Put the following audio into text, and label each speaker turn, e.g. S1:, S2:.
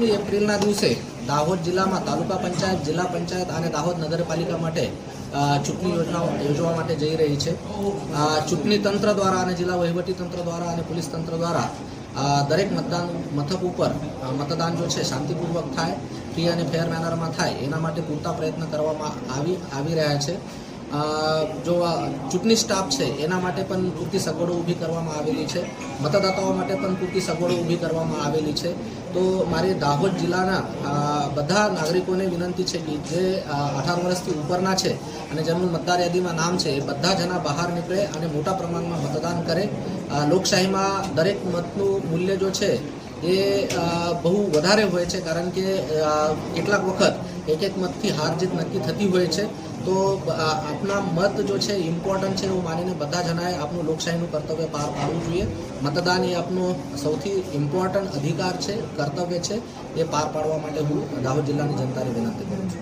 S1: 21મી એપ્રિલના દિવસે દાહોદ જિલ્લામાં તાલુકા પંચાયત, જિલ્લા પંચાયત અને દાહોદ નગરપાલિકા માટે ચૂંટણી યોજવા માટે જઈ રહી છે. ચૂંટણી તંત્ર દ્વારા અને જિલ્લા વહીવટી તંત્ર દ્વારા અને પોલીસ તંત્ર દ્વારા દરેક મતદાન મથક ઉપર મતદાન જો છે શાંતિપૂર્વક થાય, ફ્રી અને ફેર મેનરમાં થાય એના માટે પૂરતા પ્રયત્ન કરવામાં આવી રહ્યા છે. જો ચૂંટણી સ્ટાફ છે એના માટે પણ પૂરતી સગવડો ઊભી કરવામાં આવેલી છે. મતદાતાઓ માટે પણ પૂરતી સગવડો ઊભી કરવામાં આવેલી છે. તો મારી દાહોદ જિલ્લાના બધા નાગરિકોને વિનંતી છે કે જે 18 વર્ષથી ઉપરના છે અને જેમનું મતદાર યાદીમાં નામ છે એ બધા જણા બહાર નીકળે અને મોટા પ્રમાણમાં મતદાન કરે. લોકશાહીમાં દરેક મતનું મૂલ્ય જો છે એ બહુ વધારે હોય છે, કારણ કે કેટલાક વખત એક મતથી હાર જીત નક્કી થતી હોય છે. તો આપના મત જો છે ઇમ્પોર્ટન્ટ છે એવું માનીને બધા જણાએ આપનું લોકશાહીનું કર્તવ્ય પાર પાડવું જોઈએ. મતદાન એ આપનું સૌથી ઇમ્પોર્ટન્ટ અધિકાર છે, કર્તવ્ય છે. એ પાર પાડવા માટે હું દાહોદ જિલ્લાની જનતાને વિનંતી કરું છું.